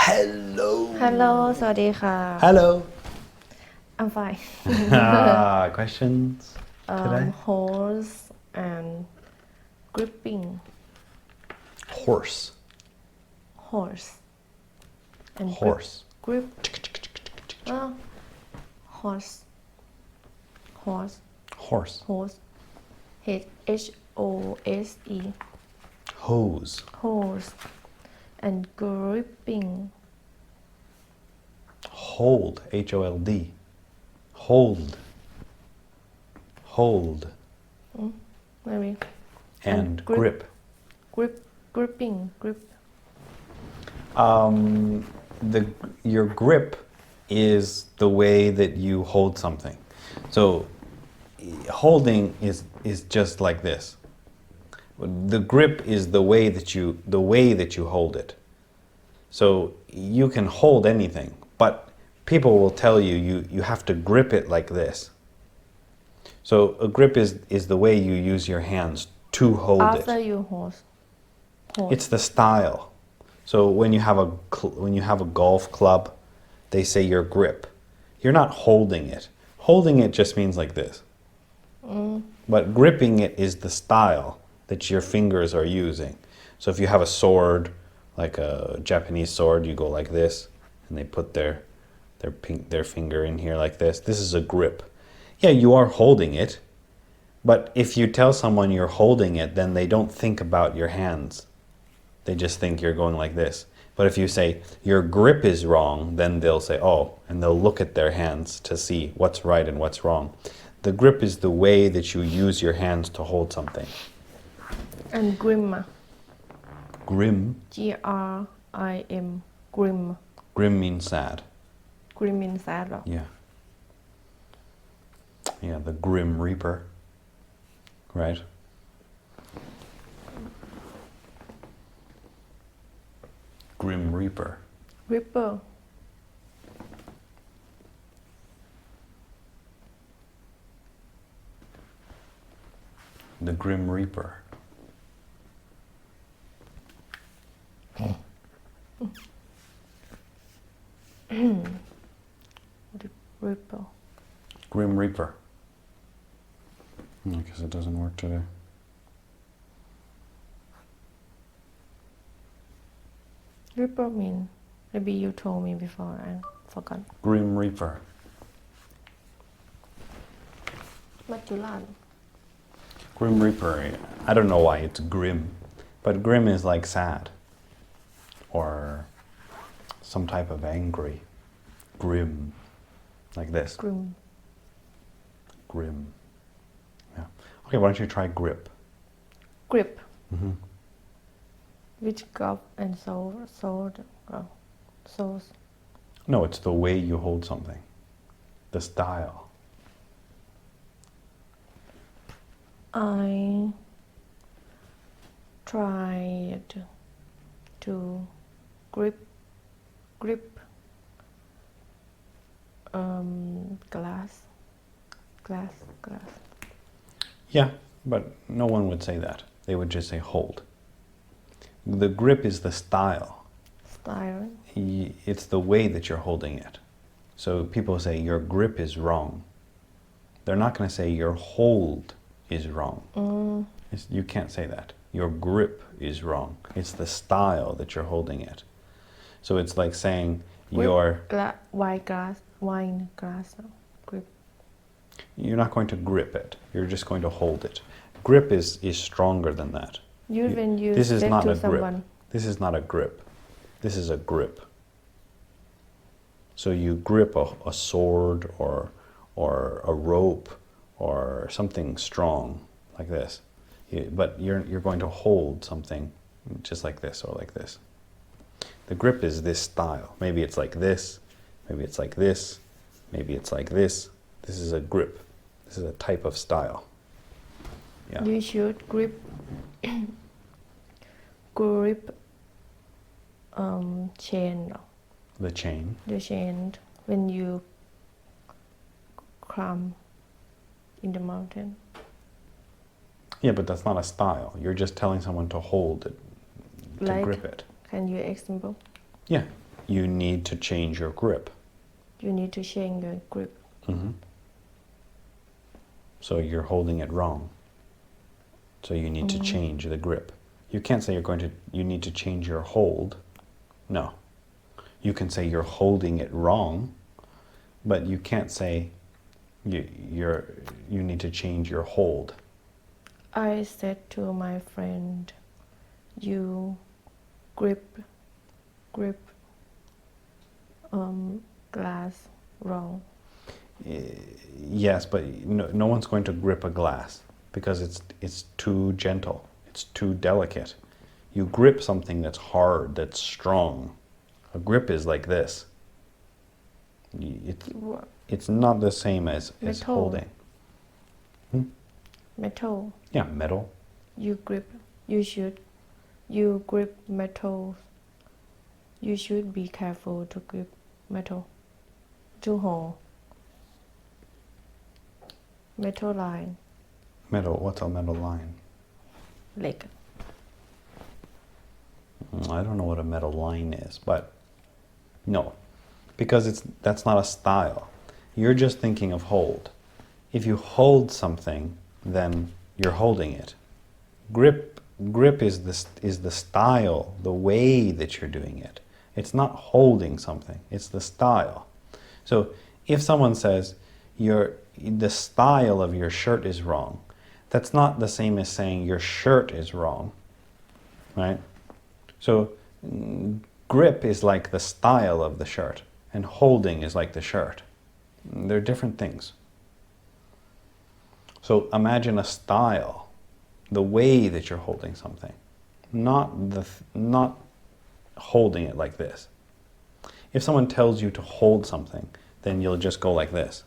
Hello. Hello สวัสดีค่ะ Hello. I'm fine. Questions today? Horse and gripping. Horse. Horse and Horse. grip. Horse. Horse. Horse. Horse. H-O-S-E. Hose. Horse and gripping. Hold. H-O-L-D. Hold. Hold. Maybe. And grip. Gripping. Grip. Your grip is the way that you hold something. So holding is just like this. The grip is the way that you hold it. So you can hold anything, but people will tell you have to grip it like this. So a grip is the way you use your hands to hold After it. you hold. It's the style. So when you have a golf club, they say your grip. You're not holding it. Holding it just means like this. But gripping it is the style that your fingers are using. So if you have a sword, like a Japanese sword, you go like this, and they put their finger in here like this. This is a grip. Yeah, you are holding it, but if you tell someone you're holding it, then they don't think about your hands. They just think you're going like this. But if you say, your grip is wrong, then they'll say, oh, and they'll look at their hands to see what's right and what's wrong. The grip is the way that you use your hands to hold something. And grim. Grim. G-R-I-M. Grim. Grim means sad. Grim means sad เหรอ Yeah. Yeah, the Grim Reaper. Right? Grim Reaper. Ripper. The Grim Reaper. Ripper. Grim Reaper. I guess it doesn't work today. Ripper mean maybe you told me before I forgot. Grim Reaper. มัจจุราช Grim Reaper. I don't know why it's grim, but grim is like sad or some type of angry. Grim. Like this. Grim. Grim. Yeah. Okay, why don't you try grip? Grip. Which glove and sword. Swords. No, it's the way you hold something. The style. I tried to grip glass. Yeah, but no one would say that. They would just say hold. The grip is the style. Style. It's the way that you're holding it. So people say your grip is wrong. They're not going to say your hold is wrong. You can't say that. Your grip is wrong. It's the style that you're holding it. So it's like saying your... Wine glass. Grip. You're not going to grip it. You're just going to hold it. Grip is stronger than that. When you This is say not to a grip. someone. This is not a grip. This is a grip. So you grip a sword or a rope or something strong like this. But you're going to hold something just like this or like this. The grip is this style. Maybe it's like this. Maybe it's like this. Maybe it's like this. This is a grip. This is a type of style. Yeah. You should grip chain. The chain. The chain when you climb in the mountain. Yeah, but that's not a style. You're just telling someone to hold it, to Like, grip it. Can you example? Yeah. you need to change your grip. You need to change your grip. So you're holding it wrong. So you need to change the grip. You can't say you need to change your hold. No. You can say you're holding it wrong, but you can't say you need to change your hold. I said to my friend, you grip glass wrong. Yes, but no one's going to grip a glass because it's too gentle. It's too delicate. You grip something that's hard, that's strong. A grip is like this. It's not the same as Metal. holding. Metal. Yeah, metal. You grip metal. You should be careful to grip metal. To hold. Metal line. Metal. What's a metal line? เหล็ก I don't know what a metal line is, but no, because that's not a style. You're just thinking of hold. If you hold something, then you're holding it. Grip is the style, the way that you're doing it. It's not holding something. It's the style. So if someone says the style of your shirt is wrong, that's not the same as saying your shirt is wrong, right? So grip is like the style of the shirt, and holding is like the shirt. They're different things. So imagine a style, the way that you're holding something, not holding it like this. If someone tells you to hold something, then you'll just go like this.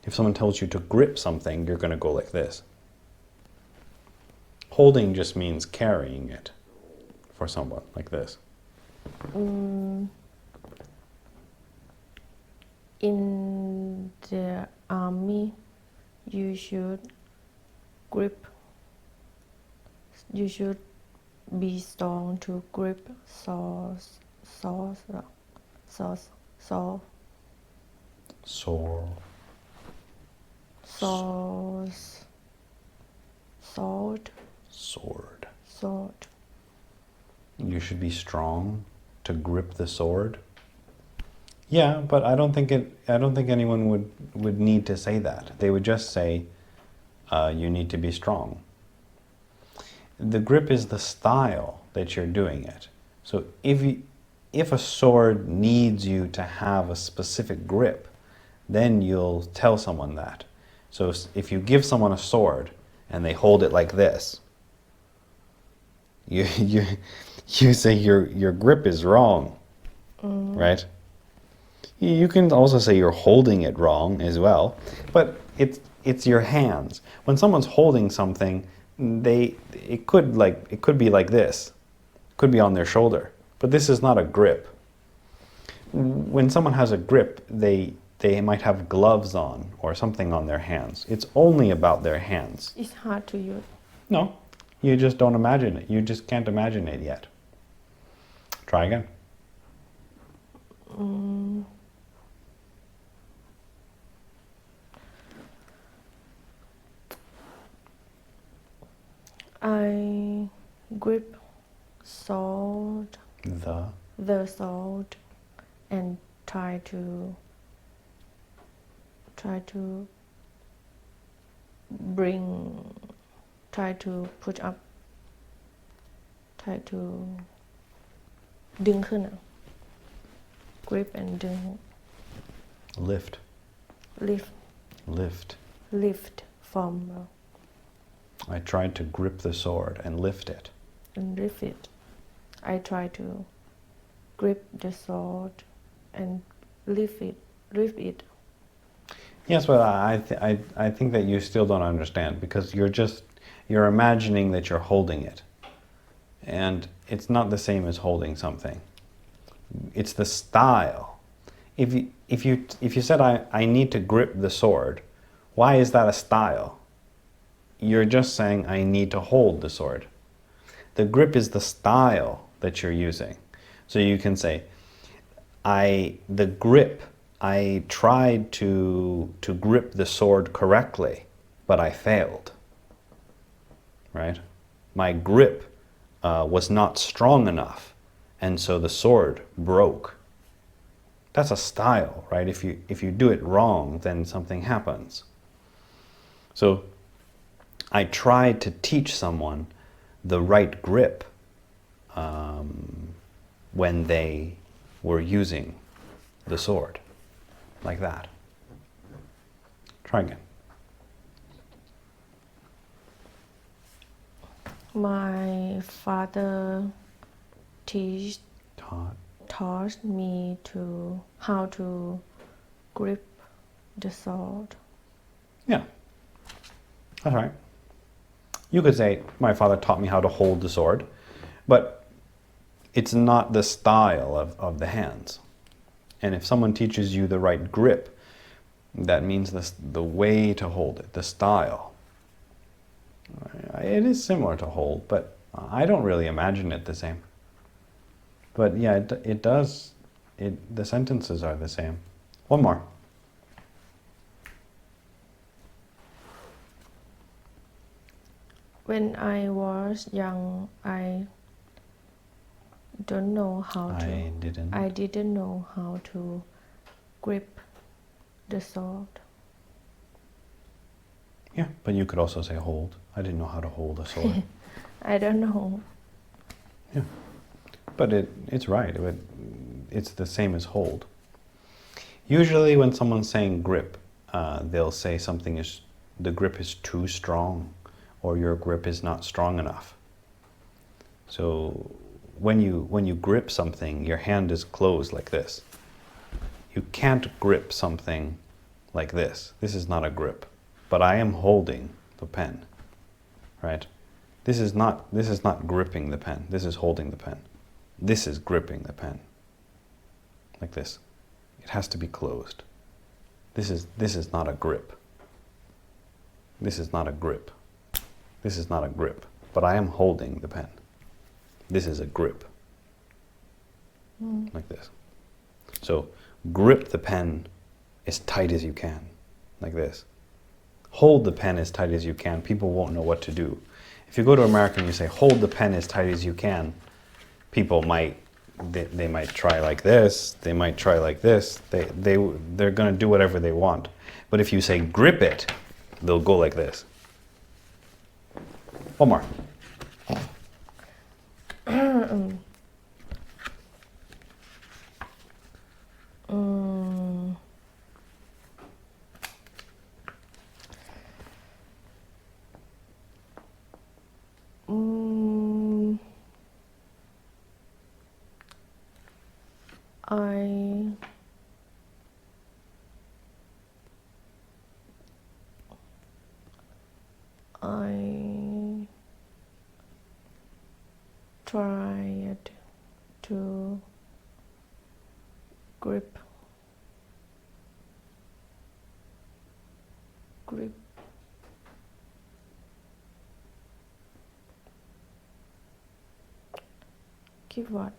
If someone tells you to grip something, you're going to go like this. Holding just means carrying it for someone, like this. In the army, you should be strong to grip saws. Sore. Sword. You should be strong to grip the sword. Yeah, but I don't think anyone would need to say that. They would just say, you need to be strong. The grip is the style that you're doing it. So if a sword needs you to have a specific grip, then you'll tell someone that. So if you give someone a sword and they hold it like this, you say your grip is wrong, right? You can also say you're holding it wrong as well, but it's your hands. When someone's holding something, it could be like this, it could be on their shoulder, but this is not a grip. When someone has a grip, they might have gloves on or something on their hands. It's only about their hands. It's hard to use. No, you just don't imagine it. You just can't imagine it yet. Try again. I grip sword. The sword and try to push up, try to ดึงขึ้นอะ grip and ดึง Lift. lift from I tried to grip the sword and lift it. and lift it. I try to grip the sword and lift it. Yes, but I think that you still don't understand because you're imagining that you're holding it. And it's not the same as holding something. It's the style. If you said I need to grip the sword, why is that a style? You're just saying I need to hold the sword. The grip is the style that you're using. So you can say, the grip, I tried to grip the sword correctly, but I failed. Right? My grip was not strong enough, and so the sword broke. That's a style, right? If you do it wrong, then something happens. So I tried to teach someone the right grip when they were using the sword, like that. Try again. My father Taught. taught me how to grip the sword. Yeah, that's right. You could say, my father taught me how to hold the sword, but it's not the style of the hands. And if someone teaches you the right grip, that means the way to hold it, the style. It is similar to hold, but I don't really imagine it the same. But yeah, it does, the sentences are the same. One more. When I was young, I didn't know how to grip the sword. Yeah, but you could also say hold. I didn't know how to hold a sword. I don't know. Yeah, but it's right. It's the same as hold. Usually when someone's saying grip, they'll say the grip is too strong, or your grip is not strong enough. So when you grip something, your hand is closed like this. You can't grip something like this. This is not a grip, but I am holding the pen, right? This is not gripping the pen. This is holding the pen. This is gripping the pen, like this. It has to be closed. This is not a grip. This is not a grip. This is not a grip, but I am holding the pen. This is a grip, like this. So grip the pen as tight as you can, like this. Hold the pen as tight as you can. People won't know what to do. If you go to America and you say, hold the pen as tight as you can, people might try like this, they might try like this, they're going to do whatever they want. But if you say grip it, they'll go like this. One more. I tried to grip give what?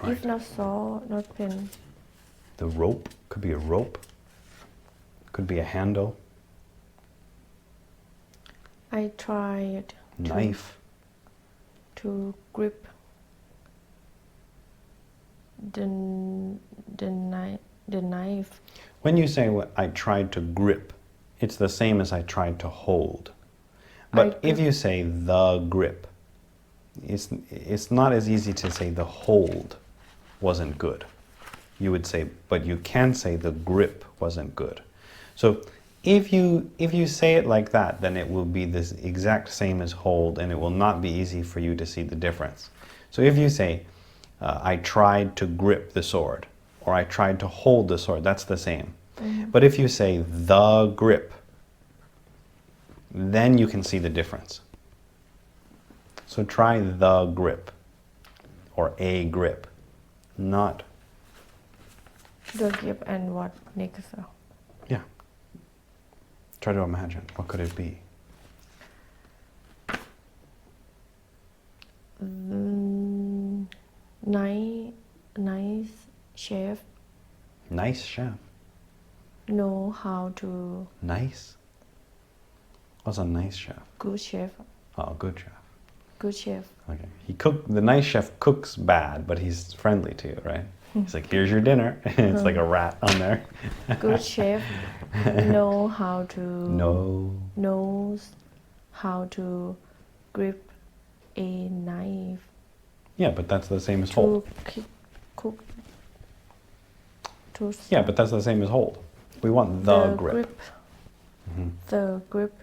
Right. If not saw, not pen. The rope, could be a rope, could be a handle. I tried Knife. to grip the knife. When you say I tried to grip, it's the same as I tried to hold. But if you say the grip, it's not as easy to say the hold wasn't good. You would say, but you can say the grip wasn't good. So if you say it like that, then it will be this exact same as hold, and it will not be easy for you to see the difference. So if you say, I tried to grip the sword, or I tried to hold the sword, that's the same. But if you say the grip, then you can see the difference. So try the grip, or a grip, not The grip and what next? Yeah. Try to imagine. What could it be? Nice chef Nice chef. know how to Nice. What's a nice chef? good chef Oh, good chef. good chef Okay. The nice chef cooks bad, but he's friendly to you, right? He's like, here's your dinner. It's like a rat on there. good chef know how to knows how to grip a knife Yeah, but that's the same as to hold. cook to Yeah, but that's the same as hold. We want the grip. the grip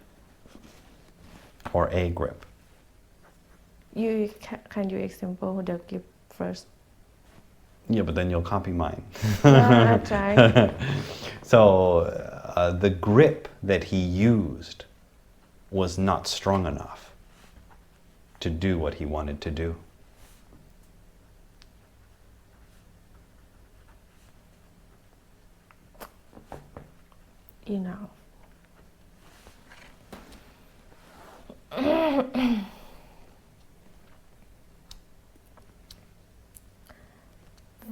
Or a grip. you can you example the grip first Yeah, but then you'll copy mine. I try So the grip that he used was not strong enough to do what he wanted to do. enough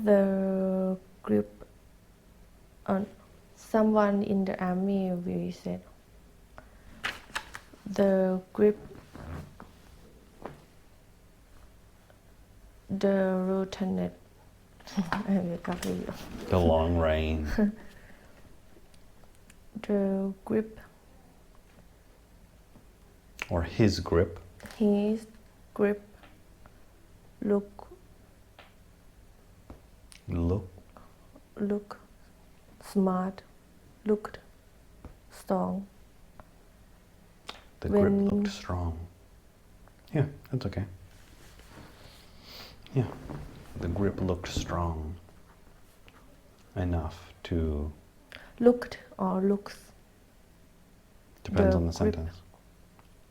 the grip on someone in the army we said the grip the lieutenant I will copy you The long range. the grip Or his grip. his grip look smart looked strong The grip When- looked strong. Yeah, that's okay. Yeah, the grip looked strong enough to. looked or looks Depends The on the grip. sentence.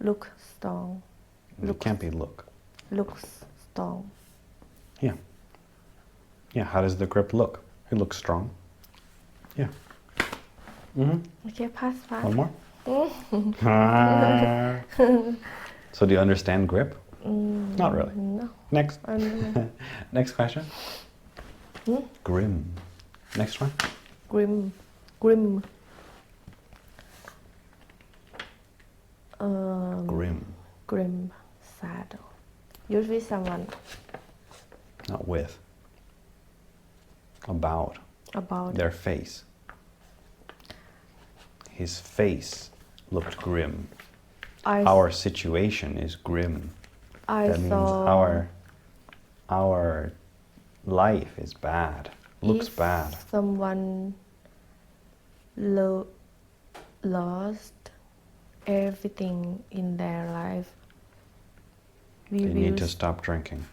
look strong It can't be look. looks strong Yeah. Yeah, how does the grip look? It looks strong. Yeah. okay pass One more? So do you understand grip? Not really. no Next. I don't know. Next question. Grim. Next one. grim Grim. sad use with someone Not with. About. about Their face. His face looked grim. Our situation is grim. I That means saw our life is bad. Looks if bad. someone lost everything in their life They need to stop drinking.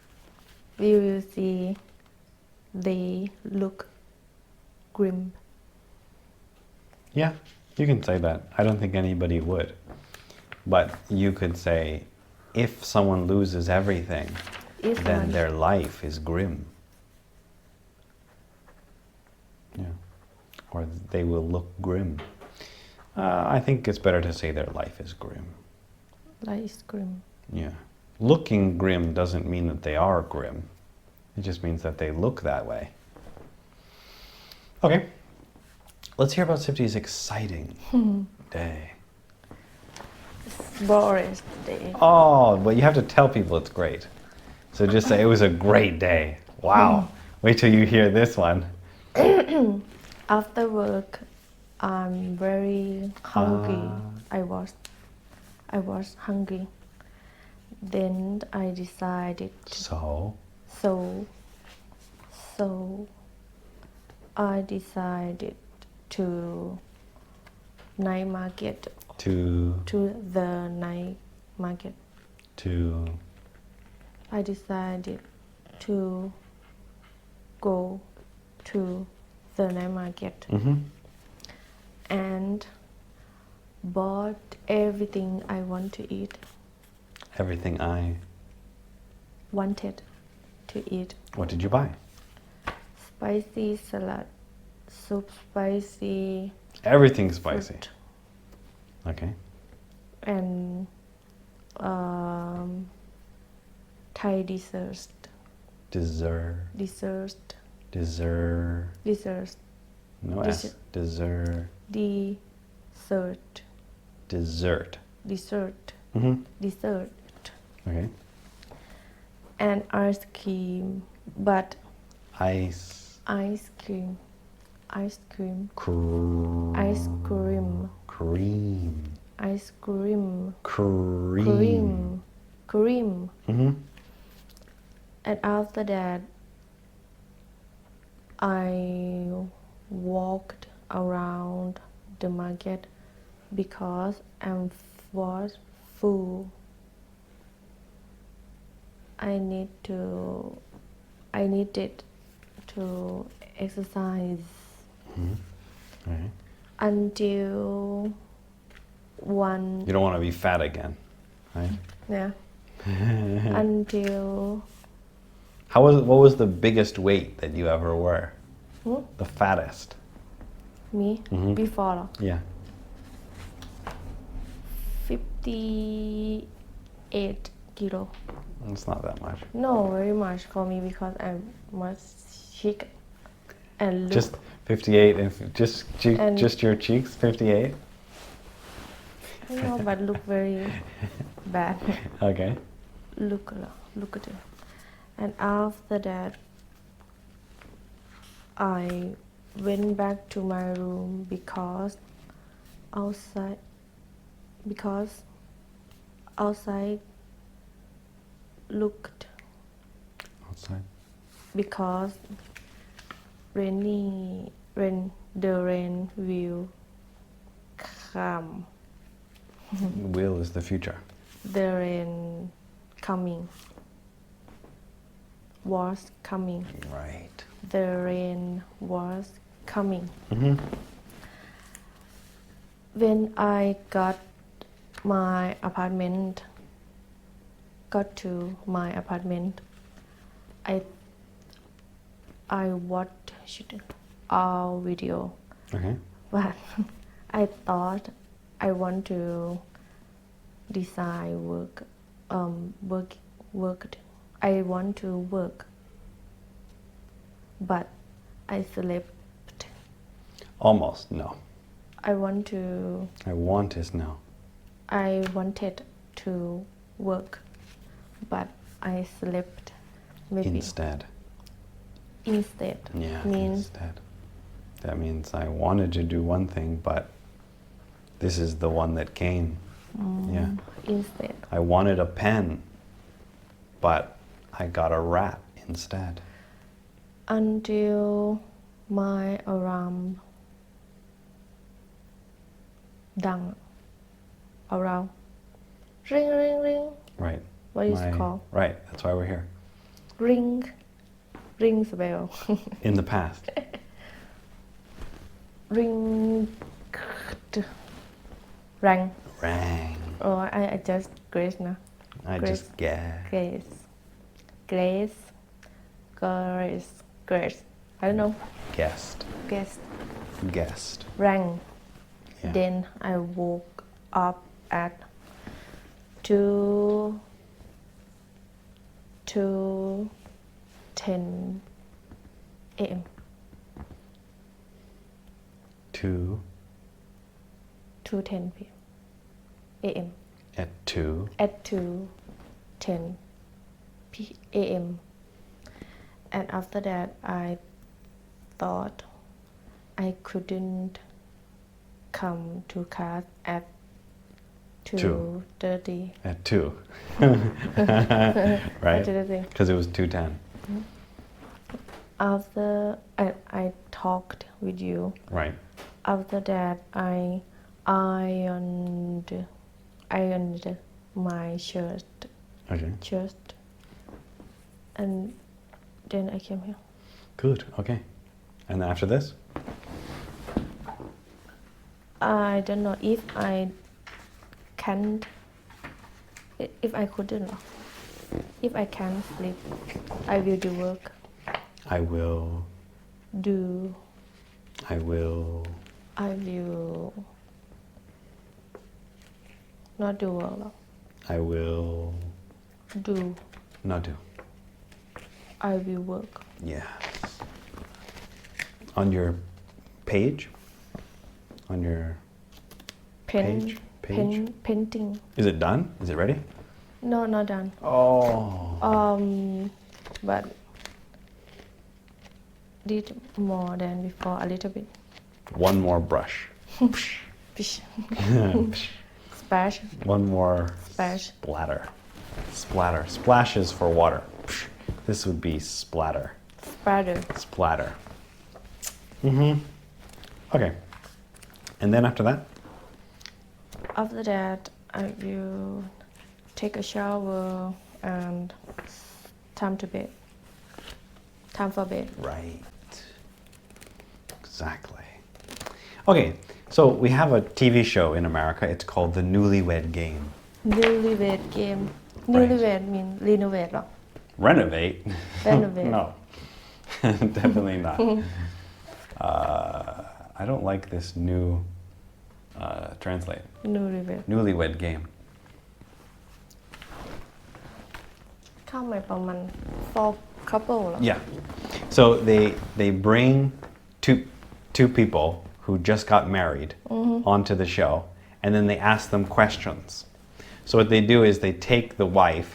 we will see they look grim Yeah, you can say that. I don't think anybody would. But you could say, if someone loses everything, if then someone- their life is grim. Yeah. Or they will look grim. I think it's better to say their life is grim. life is grim Yeah. Looking grim doesn't mean that they are grim. It just means that they look that way. Okay. Let's hear about Sipti's exciting day. boring day Oh, but you have to tell people it's great. So just say it was a great day. Wow. Wait till you hear this one. after work I'm very hungry I was hungry then I decided So, so I decided to night market to the night market I decided to go to the night market and bought everything I want to eat everything I. wanted to eat What did you buy? spicy salad soup spicy Everything spicy. fruit, Okay. and Thai dessert Dessert. Dessert. dessert No S. Dessert. dessert Dessert. dessert Mm-hmm. dessert Okay. and ice cream but Ice. ice cream ice cream Cream. ice cream Cream. ice cream Cream. cream cream Mm-hmm. and after that I walked around the market because I was full. I needed to exercise Okay. until one You don't want to be fat again, right? yeah until What was the biggest weight that you ever were? The fattest? me before Yeah. 58 kilo. It's not that much. No, very much for me because I'm much chic and look Just 58 and And- just your cheeks, 58? no, but look very bad. Okay. Look at it. And after that, I went back to my room because outside looked Outside. because the rain will come. Will is the future. The rain was coming. Right. The rain was coming. When I got to my apartment, I watched our video, Okay. but I thought I want to design work. I want to work, but I slept. Almost, no. I want is no. I wanted to work, but I slept. Maybe Instead. Yeah, means instead. That means I wanted to do one thing, but this is the one that came. Yeah. instead. I wanted a pen, but I got a rat instead. Until my alarm rang around. Ring, ring, ring. Right. What is it called? Right, that's why we're here. Rings the bell. In the past. Ring. Rang. Rang. Oh, I just Grace now. I Grace. just guessed. Grace. I don't know. Guessed. Guessed. Rang. Yeah. Then I woke up at 2:10 a.m. 2:10 p.m. a.m. At 2. At 2:10 a.m. And after that, I thought I couldn't come to class at 2:30. At 2. At Right? 2:30. Because it was 2:10. After I talked with you, Right. after that I ironed my shirt, Okay. and then I came here. Good. Okay. And after this? I don't know if I can't, if I couldn't, if I can't sleep, I will do work. I will not do work. I will Do. not do. I will work. Yes. on your page on your Pen, page painting. is it done is it ready No, not done. oh But did more than before a little bit. one more brush Fish. Splash. one more Splash. splatter splash is for water this would be splatter Splatter. Okay and then after that After that, I will take a shower and time to bed. Time for bed. right exactly okay so we have a TV show in America it's called the Newlywed Game Newlywed game. Newlywed mean renovate หรอ renovate Renovate. no definitely not I don't like this new translate Newlywed Game เข้ามาประมาณ for couple หรอ yeah so they bring two people who just got married onto the show and then they ask them questions so what they do is they take the wife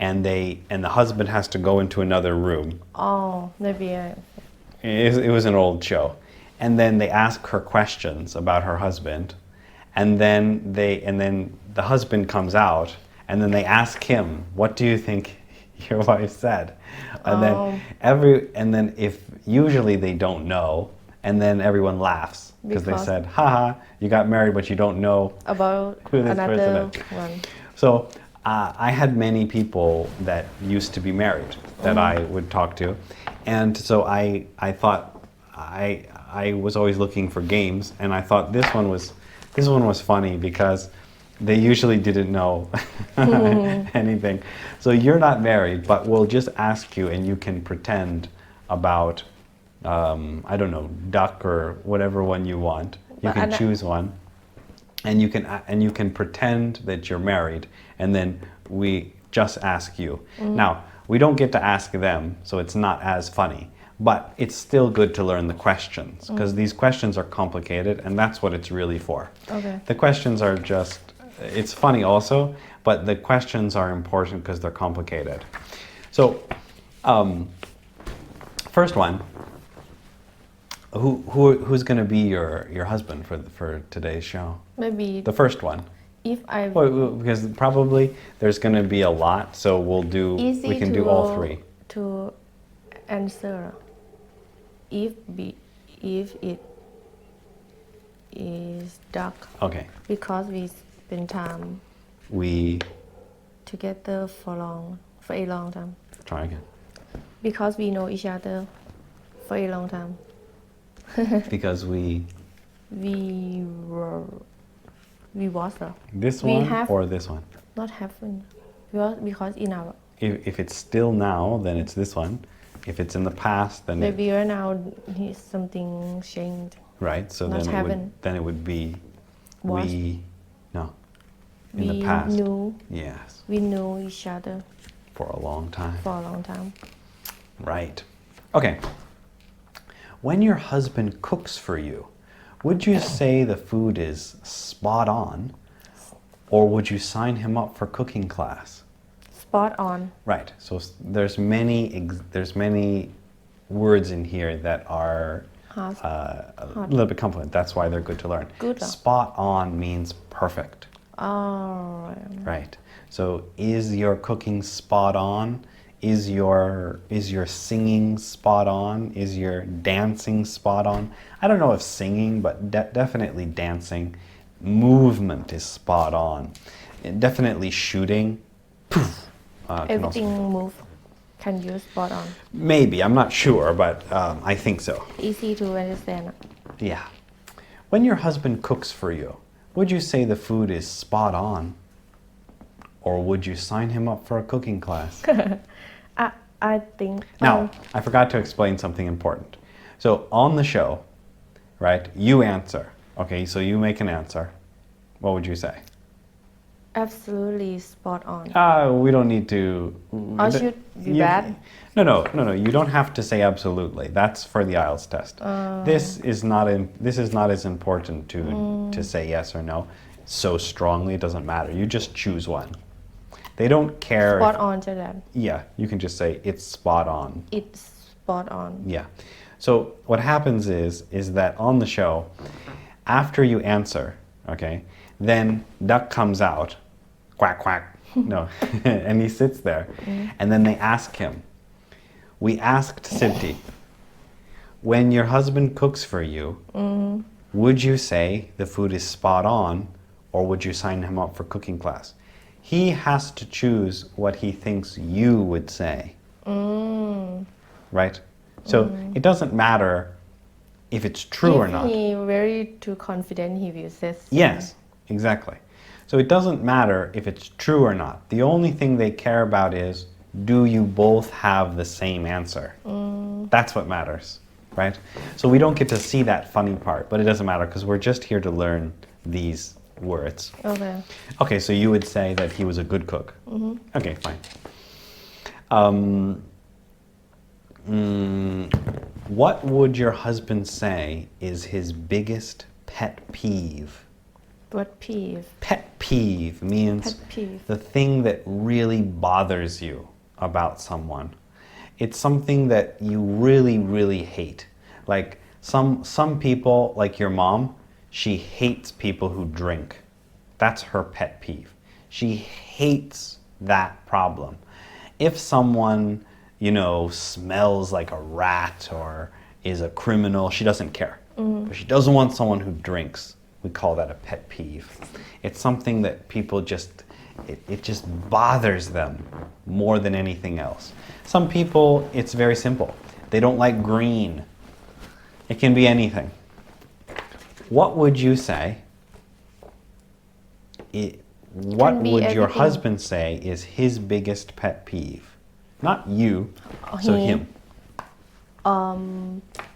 and the husband has to go into another room Oh, maybe it was an old show and then they ask her questions about her husband and then the husband comes out and then they ask him what do you think your wife said and then if usually they don't know and then everyone laughs because they said haha you got married but you don't know about who this person another is one. so I had many people that used to be married that I would talk to and so I thought I was always looking for games and I thought this one was funny because they usually didn't know anything. So you're not married, but we'll just ask you and you can pretend about, I don't know, duck or whatever one you want. You can choose one and you can pretend that you're married and then we just ask you. Now, we don't get to ask them, so it's not as funny. But it's still good to learn the questions because these questions are complicated and that's what it's really for. Okay. The questions are just, it's funny also, but the questions are important because they're complicated. So, first one, who's going to be your husband for today's show? Maybe The first one. if I Well, because probably there's going to be a lot, so easy we can to do all three. to answer if it is dark Okay. because we spend time We together for a long time try again. because we know each other for a long time. Because we was this We one have- or this one. not happen because in our If it's still now, then it's this one. If it's in the past, then maybe right now something changed. right. So not happen. then it would be Was. no in the We past. knew Yes, we knew each other for a long time. for a long time. Right. Okay. When your husband cooks for you, would you say the food is spot on, or would you sign him up for cooking class? Spot on. Right. So there's many words in here that are Hard. a little bit complicated. That's why they're good to learn. Good. Spot on means perfect. Oh, Right. So is your cooking spot on? Is your singing spot on? Is your dancing spot on? I don't know if singing, but definitely dancing. Movement is spot on. And definitely shooting. Poof. Can also- everything move. Can you spot on? Maybe, I'm not sure, but I think so. Easy to understand. Yeah. When your husband cooks for you, would you say the food is spot on? Or would you sign him up for a cooking class? I think. Now, I forgot to explain something important. So on the show, right, you answer. Okay, so you make an answer. What would you say? absolutely spot on We don't need to. or should be bad No. You don't have to say absolutely. That's for the IELTS test. This is not as important to say yes or no so strongly. It doesn't matter. You just choose one. They don't care. spot on ใช่ไหม Yeah, you can just say it's spot on. it's spot on Yeah. So what happens is that on the show, after you answer, okay, then duck comes out, quack quack. No, and he sits there, and then they ask him. We asked Sipti, when your husband cooks for you, would you say the food is spot on, or would you sign him up for cooking class? He has to choose what he thinks you would say. Right? So it doesn't matter if it's true or not. if he very too confident he will say Yes, exactly. So it doesn't matter if it's true or not. The only thing they care about is, do you both have the same answer? That's what matters, right? So we don't get to see that funny part, but it doesn't matter because we're just here to learn these words. okay Okay, so you would say that he was a good cook. Okay, fine. What would your husband say is his biggest pet peeve? what peeve Pet peeve means Pet peeve. the thing that really bothers you about someone. It's something that you really, really hate. Like some people, like your mom, she hates people who drink. That's her pet peeve. She hates that problem. If someone, smells like a rat or is a criminal, she doesn't care. But she doesn't want someone who drinks. We call that a pet peeve. It's something that people it just bothers them more than anything else. Some people, it's very simple. They don't like green. It can be anything. What would you say? What Can be would your everything. husband say is his biggest pet peeve? Not you, so him.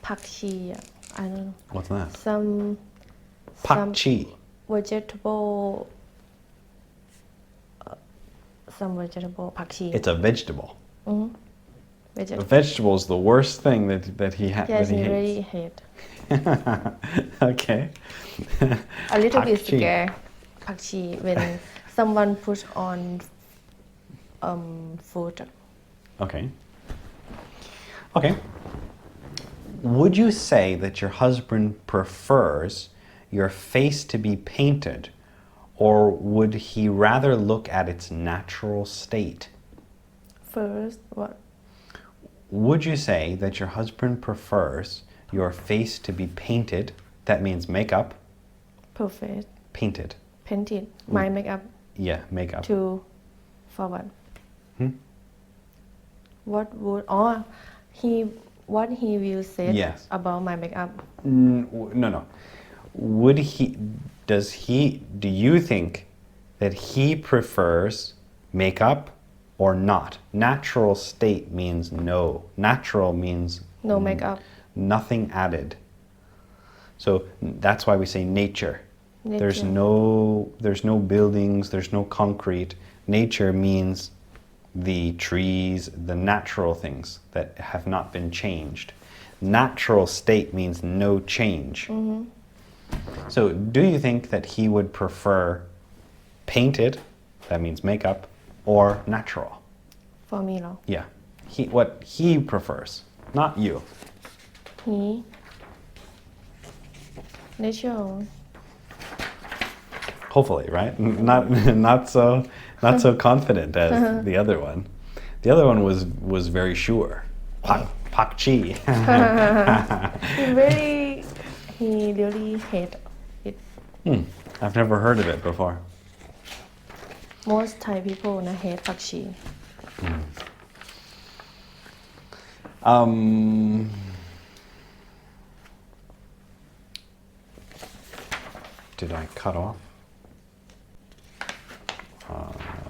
ผักชีอ่ะ I don't know What's that? some Pak chi. vegetable some vegetable ผักชี It's a vegetable. A vegetable vegetable is the worst thing that he yes that he he hates. really hate Okay. a little bit Pak chi. scared ผักชี when someone put on food Okay. Okay. Would you say that your husband prefers your face to be painted, or would he rather look at its natural state? first what Would you say that your husband prefers your face to be painted? That means makeup. perfect Painted. painted my makeup Yeah, makeup. to forward what would what he will say Yes. about my makeup No. Do you think that he prefers makeup or not? Natural state means no. Natural means no makeup nothing added. So that's why we say nature. There's no buildings, there's no concrete. Nature means the trees, the natural things that have not been changed. Natural state means no change. So do you think that he would prefer painted, that means makeup, or natural? for me เหรอ Yeah. What he prefers, not you. he natural Hopefully, right? Not so confident as the other one. The other one was very sure. Pak chi. he really hate it I've never heard of it before. most Thai people นะ hate ผักชี Did I cut off?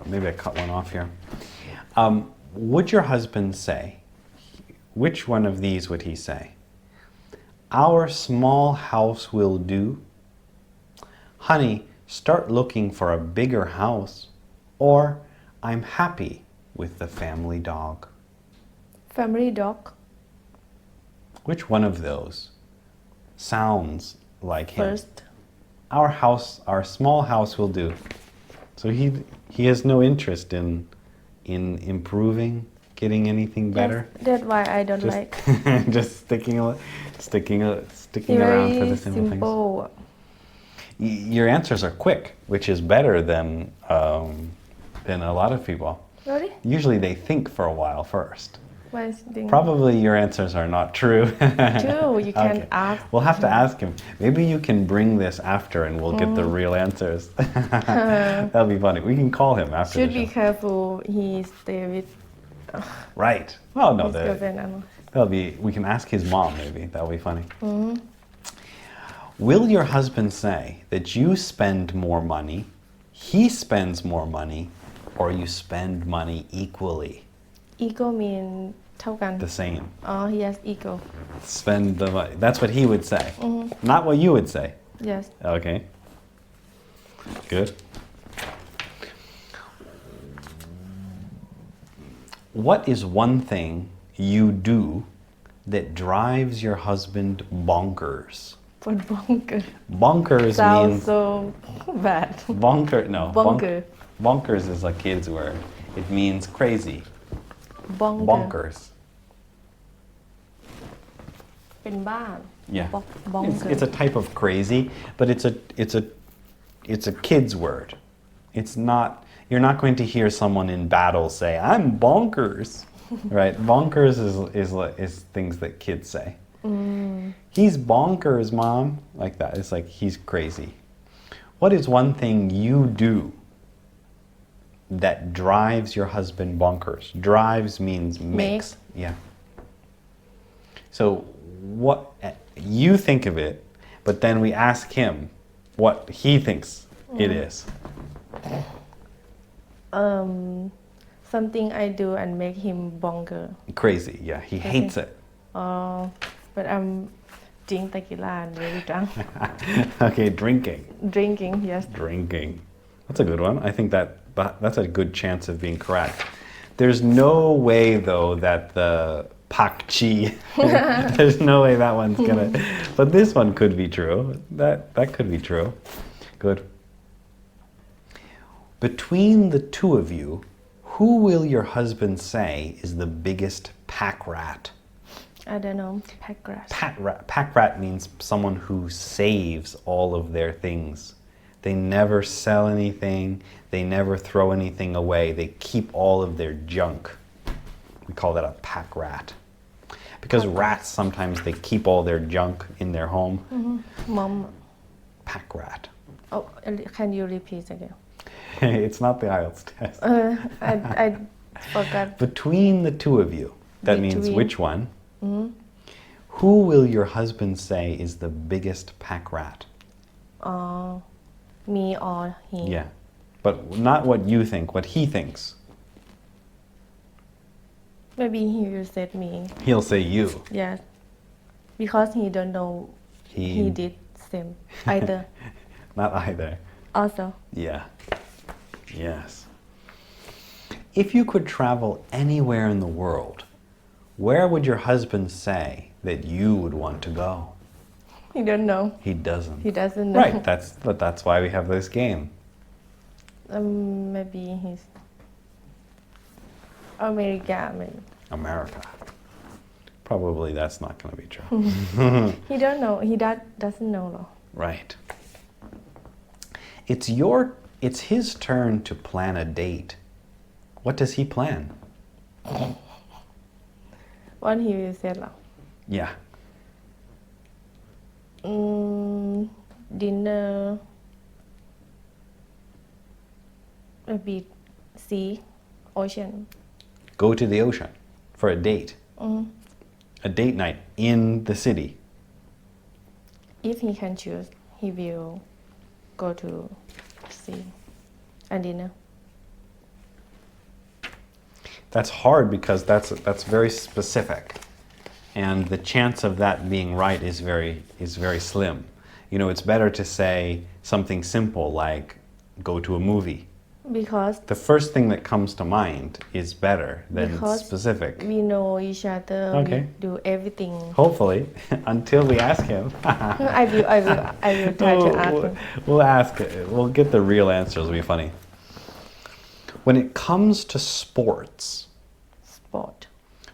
Maybe I cut one off here. Would your husband say, which one of these would he say? Our small house will do. Honey, start looking for a bigger house, or I'm happy with the family dog. family dog Which one of those sounds like him? first Our small house will do. So he has no interest in improving, getting anything better. Yes, that's why I don't Just, like just sticking he around for very the simple things. simple Your answers are quick, which is better than a lot of people. really Usually they think for a while first. why is thing Probably your answers are not true. true you can Okay. ask We'll have to ask him. Maybe you can bring this after and we'll get the real answers. That'll be funny. We can call him after should the be show. careful he stay with Right. Well, no, his girlfriend I don't know. that'll be. We can ask his mom. Maybe that'll be funny. Will your husband say that you spend more money, he spends more money, or you spend money equally? ego mean เท่ากัน The same. he has ego Spend the money. That's what he would say. Not what you would say. yes Okay. Good. What is one thing you do that drives your husband bonkers? ปวดบ้องเกิน Bonkers sounds means so bad no. Bonker. Bonkers is a kid's word. It means crazy. บ้อง Bonkers. เป็นบ้า Yeah. บ้อง It's a type of crazy, but it's a kid's word. It's not. You're not going to hear someone in battle say, "I'm bonkers," right? Bonkers is things that kids say. He's bonkers, mom. Like that. It's like he's crazy. What is one thing you do that drives your husband bonkers? Drives means makes. Yeah. So what you think of it, but then we ask him what he thinks it is. something I do and make him bonker Crazy. Yeah, he hates it. but I'm drink tequila and very drunk Okay, drinking. drinking yes Drinking. That's a good one. I think that's a good chance of being correct. There's no way though that the pak chi. There's no way that one's gonna. But this one could be true. That could be true. Good. Between the two of you, who will your husband say is the biggest pack rat? I don't know pack grass Pack rat means someone who saves all of their things. They never sell anything. They never throw anything away. They keep all of their junk. We call that a pack rat. Because rats, sometimes they keep all their junk in their home. mom Pack rat. oh can you repeat again It's not the IELTS test. I forgot Between the two of you, that means Between. which one? Who will your husband say is the biggest pack rat? me or he Yeah. But not what you think, what he thinks. maybe he will say me He'll say you. yes because he don't know He did same either not either. also Yeah. Yes. If you could travel anywhere in the world, where would your husband say that you would want to go? he don't know He doesn't. he doesn't know Right, that's why we have this game. maybe he's America maybe America. Probably that's not going to be true. he don't know he doesn't know though. Right. It's his turn to plan a date. What does he plan? what he will say หรอ Yeah. Dinner maybe sea ocean Go to the ocean for a date. A date night in the city. if he can choose he will go to sea and dinner That's hard because that's very specific, and the chance of that being right is very slim. It's better to say something simple like go to a movie. because The first thing that comes to mind is better than Because specific. we know each other Okay. we do everything Hopefully, until we ask him. I will try to ask him. We'll ask. We'll get the real answers. It'll be funny. When it comes to sports, sport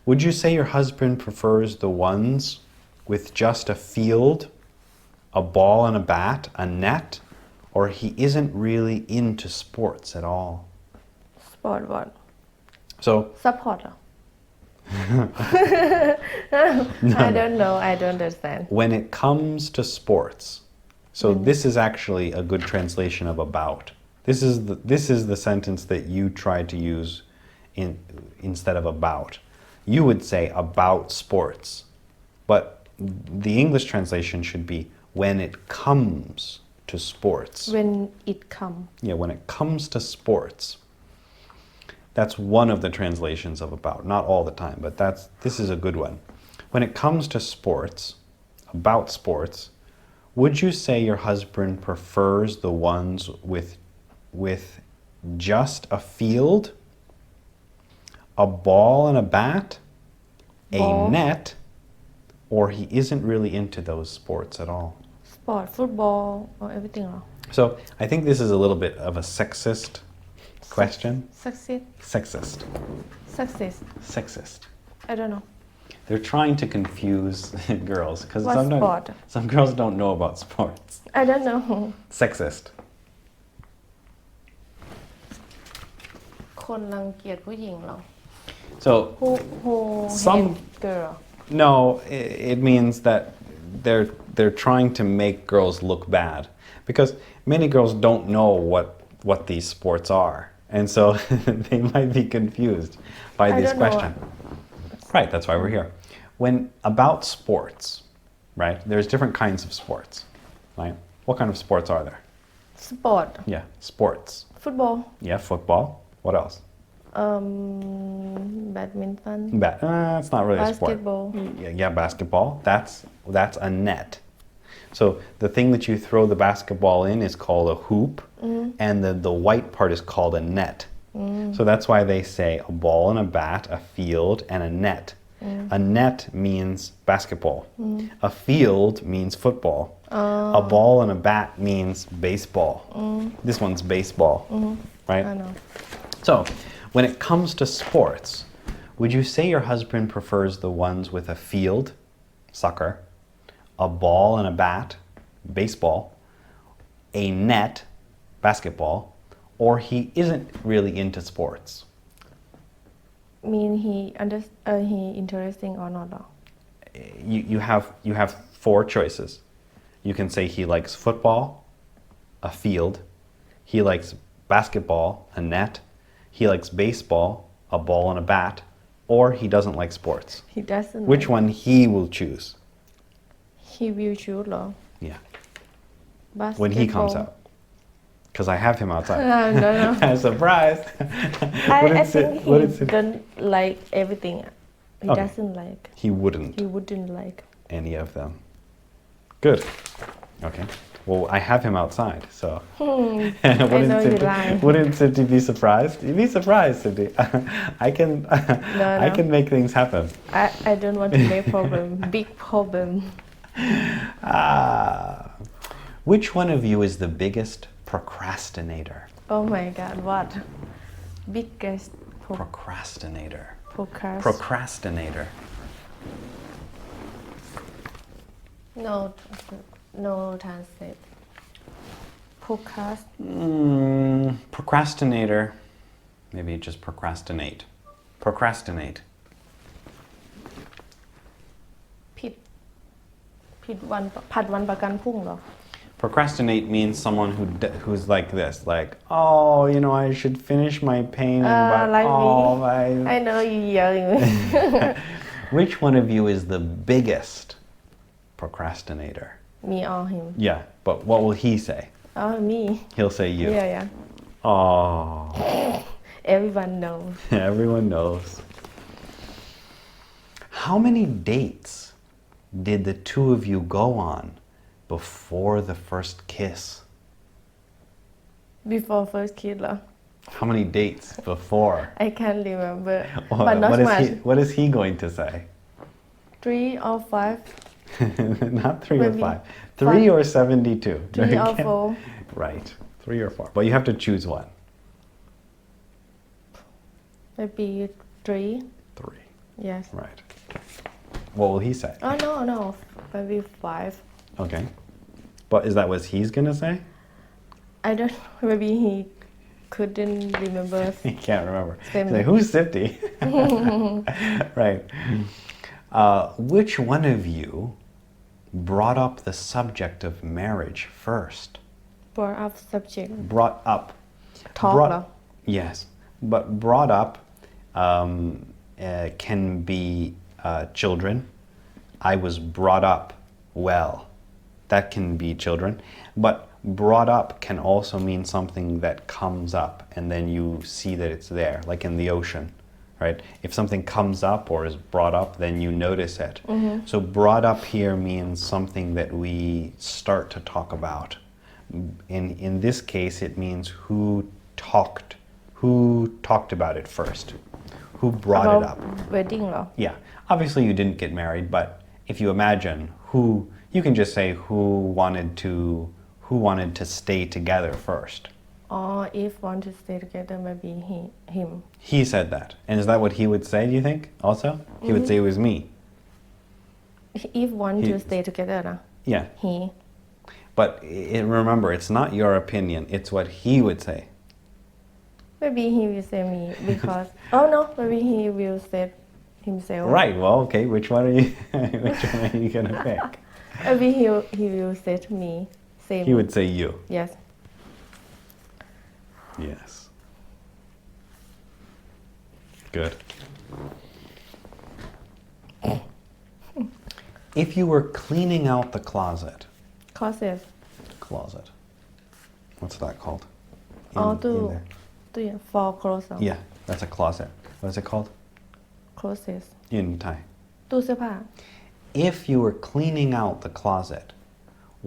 would you say your husband prefers the ones with just a field, a ball and a bat, a net, or he isn't really into sports at all? sport what So, support เหรอ I don't know I don't understand when it comes to sports, so this is actually a good translation of about. This is the sentence that you try to use instead of about. You would say about sports, but the English translation should be when it comes to sports. when it come Yeah, when it comes to sports. That's one of the translations of about. Not all the time, but this is a good one. When it comes to sports, about sports, would you say your husband prefers the ones with just a field, a ball and a bat, a Ball. net, or he isn't really into those sports at all? sport football or everything เหรอ So I think this is a little bit of a sexist question. success Sexist. success Sexist. I don't know They're trying to confuse girls because What sport? some girls don't know about sports. I don't know Sexist. คนรังเกียจผู้หญิงเหรอ So who Some- hate girl no, it means that they're trying to make girls look bad because many girls don't know what these sports are, and so they might be confused by I this don't know. question. Right, that's why we're here. When about sports, right? There's different kinds of sports, right? What kind of sports are there? sport Yeah, sports. football Yeah, football. What else? badminton It's not really a sport. basketball Yeah, basketball. That's a net. So the thing that you throw the basketball in is called a hoop, and the white part is called a net. So that's why they say a ball and a bat, a field, and a net. A net means basketball. A field means football. A ball and a bat means baseball. This one's baseball, right? I know So, when it comes to sports, would you say your husband prefers the ones with a field, soccer, a ball and a bat, baseball, a net, basketball, or he isn't really into sports? mean he interesting or not เหรอ You have four choices. You can say he likes football, a field, he likes basketball, a net, he likes baseball, a ball and a bat, or he doesn't like sports. he doesn't Which like- one he will choose? he will choose เหรอ Yeah, basketball when he comes out. Because I have him outside. no Surprise! I Wouldn't think sit- he wouldn't sit- don't like everything he Okay. doesn't like He wouldn't he wouldn't like any of them. Good. Okay. Well, I have him outside, so. I know you Cindy, lie. wouldn't Cindy be surprised? You'd be surprised, Cindy. I can, No. I can make things happen. I don't want to make problem big problem Which one of you is the biggest procrastinator? oh my god what biggest Procrastinator. podcast Procrastinator. no translate podcast Procrastinator. Maybe just procrastinate. Procrastinate. ผิดวันผัดวันประกันพรุ่งเหรอ Procrastinate means someone who's like this, like, oh, I should finish my painting, but like me. oh, I know you yelling Which one of you is the biggest procrastinator? me or him Yeah, but what will he say? me He'll say you. yeah Oh, everyone knows everyone knows. How many dates did the two of you go on before the first kiss. before first kiss เหรอ How many dates before? I can't remember What, but not what is much what is he going to say? 3 or 5 Not 3 Maybe or 5. 3 or 72. 3 or 4 Right. 3 or 4. But you have to choose one. maybe 3 3. yes Right. What will he say? oh no maybe 5 Okay. But is that what he's going to say? I don't know maybe he couldn't remember He can't remember. Same. He's like, who's Sifty? Right. Which one of you brought up the subject of marriage first? brought up subject Brought up. talk Brought- เหรอ Yes. But brought up can be children. I was brought up well. That can be children. But brought up can also mean something that comes up and then you see that it's there, like in the ocean, right? If something comes up or is brought up, then you notice it. So brought up here means something that we start to talk about. In this case, it means who talked about it first, who brought it up. about wedding เหรอ Yeah, obviously you didn't get married, but if you imagine who, you can just say who wanted to stay together first. or if want to stay together maybe him He said that. And is that what he would say, do you think, also? He would say it was me. if want to He- stay together นะ Yeah. he But remember, it's not your opinion, it's what he would say. maybe he will say me because oh no maybe he will say himself Right, well, okay, which one are you, which one are you going to pick? maybe he will say to me say He me. would say you. yes Yes. Good. If you were cleaning out the closet, closet what's that called? Oh, In there. ตู้เย็น for clothes เหรอ Yeah, that's a closet. What is it called? closet In Thai. ตู้เสื้อผ้า If you were cleaning out the closet,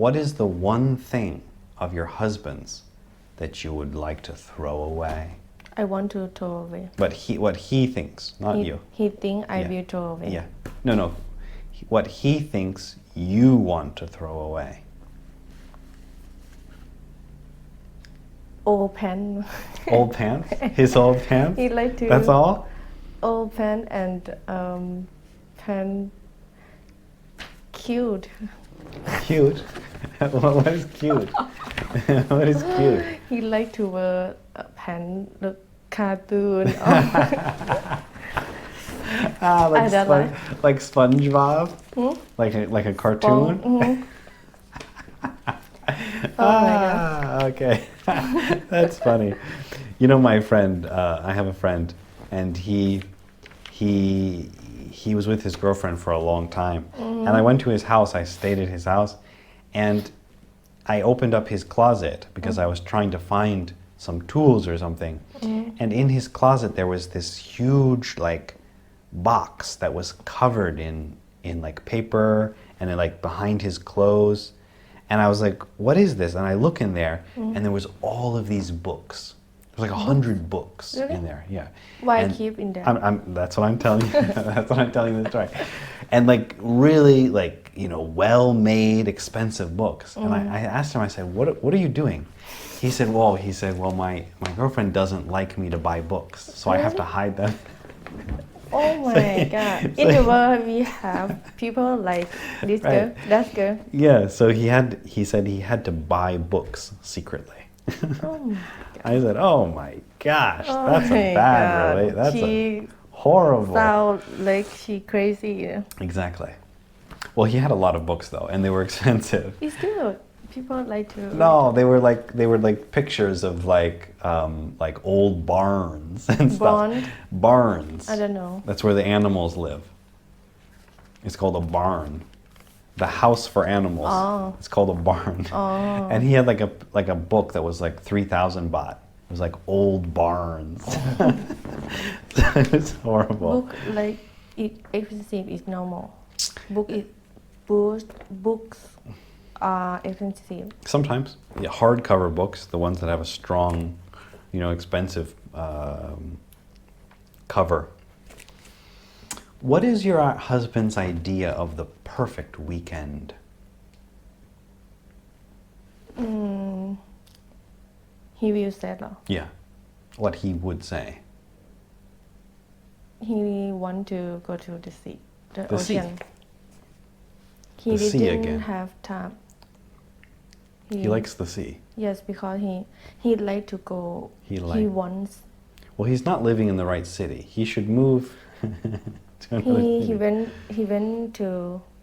what is the one thing of your husband's that you would like to throw away? I want to throw away But what he thinks, not you. he think I Yeah. will throw away Yeah. No. What he thinks you want to throw away. old pen Old pants? His old pants? he like to That's all? old pen and pen cute Cute? What is cute? What is cute? he like to wear a pen the cartoon Like, I don't like SpongeBob? Like a cartoon? Oh my God. Okay. That's funny. You know, my friend, I have a friend, and he was with his girlfriend for a long time. And I went to his house, I stayed at his house, and I opened up his closet because I was trying to find some tools or something. And in his closet there was this huge like box that was covered in like paper and then like behind his clothes. And I was like, what is this? And I look in there and there was all of these books. There's like 100 books Really? in there. Yeah. why And keep in there that's what I'm telling you. That's what I'm telling you the story. And like really like, you know, well-made, expensive books. And I asked him, I said, what are you doing? He said, well, my girlfriend doesn't like me to buy books, so I have to hide them. oh my god in the world we have people like this girl Right. that girl Yeah, so he said he had to buy books secretly. oh my I said, oh my gosh, Oh that's a my bad God. relate. That's She horrible. sound like she crazy Exactly. Well, he had a lot of books though, and they were expensive. it's good people like to No, they were like pictures of like old barns and stuff. Barn? Barns. I don't know That's where the animals live. It's called a barn. The house for animals. Oh. It's called a barn. Oh. And he had like a book that was like 3,000 baht. It was like old barns. It was horrible. book like it expensive is normal books are expensive. Sometimes, yeah, hardcover books, the ones that have a strong, expensive cover. What is your husband's idea of the perfect weekend? He will say เหรอ Yeah, what he would say. He want to go to the sea, the The sea. ocean. He The sea didn't again. have time. He likes the sea. Yes, because he like to go. He He wants. Well, he's not living in the right city. He should move to another He city. went to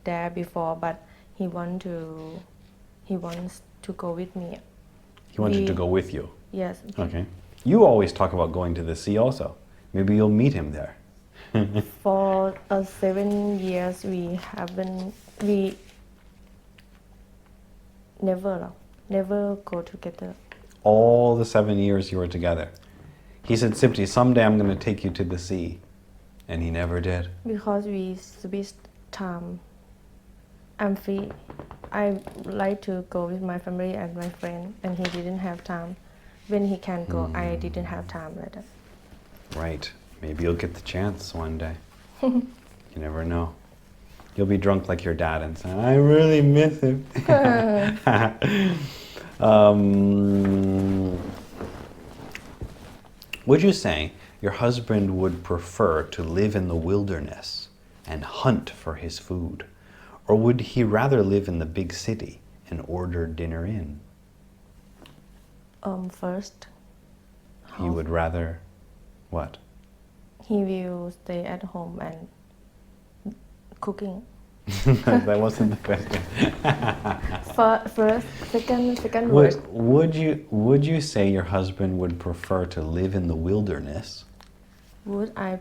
there before, but he wants to go with me. He wanted to we- go with you. Yes. Okay. You always talk about going to the sea also. Maybe you'll meet him there. For 7 years, we never go together. All the 7 years you were together. He said, Sipti, someday I'm going to take you to the sea. And he never did. Because we switch time. I'm free. I like to go with my family and my friend, and he didn't have time. When he can go, I didn't have time like that. Right. Maybe you'll get the chance one day. You never know. You'll be drunk like your dad and say, I really miss him. Would you say your husband would prefer to live in the wilderness and hunt for his food? Or would he rather live in the big city and order dinner in? First, He would rather what? he will stay at home and cooking. That wasn't the question. First, second word. Would you say your husband would prefer to live in the wilderness? Would I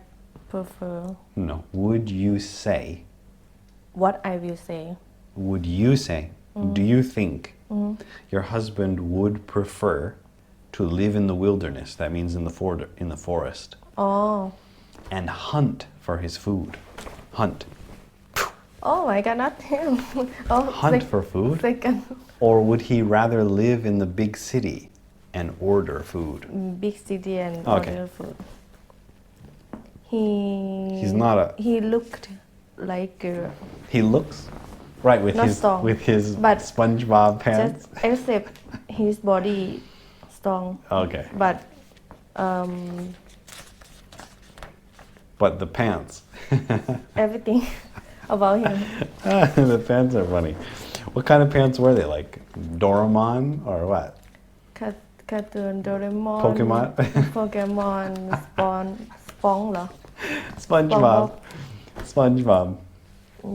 prefer? No. Would you say? What I will say. Would you say? Do you think your husband would prefer to live in the wilderness? That means in the forest. Oh, And hunt for his food. Hunt. oh my God, not him. Oh, Hunt for food? Second, Or would he rather live in the big city and order food? big city and Okay. order food. He's not a. He looked like a He looks right with Not his strong, with his but SpongeBob pants. just except his body strong, Okay, but but the pants. everything about him. The pants are funny. What kind of pants were they? Like Doraemon or what? การ์ตูนโดเรมอน Pokemon? โปเกมอนสปองเหรอ SpongeBob. SpongeBob.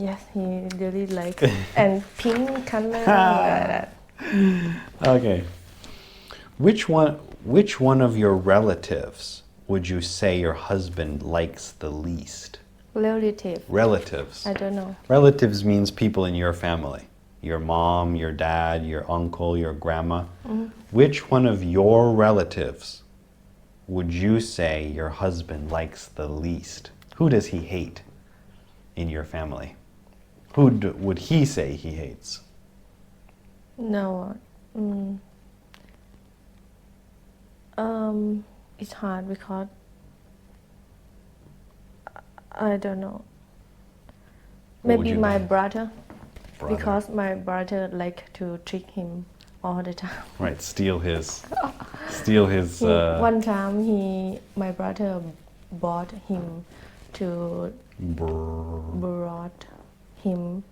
Yes, he really like and pink color like that. Okay. Which one of your relatives would you say your husband likes the least? Relative. Relatives. I don't know. Relatives means people in your family. Your mom, your dad, your uncle, your grandma. Which one of your relatives would you say your husband likes the least? Who does he hate in your family? Who would he say he hates? No. It's hard because I don't know. What would Maybe you my name? brother, Brother. because my brother like to trick him all the time. Right, steal his. One time my brother bought him to brought him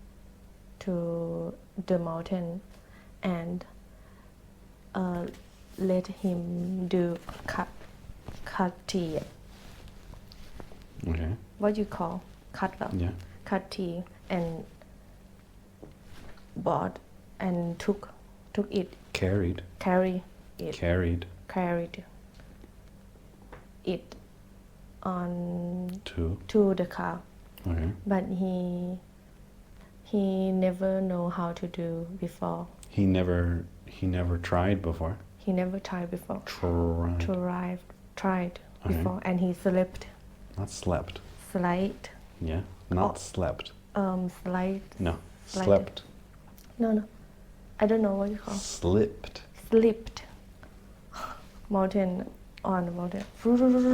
to the mountain and let him do cut tea. Okay. What you call cut เหรอ Yeah. cut tea and bought and took it Carried. carried it on Two. to the car, Okay. but he never know how to do before. He never tried before. He never tried before. Tried. Tried before, and he slept. Not slept. Slide. Yeah. Not slept. Slide. No. Slide. Slept. No. I don't know what you call Slipped. slipped mountain on the mountain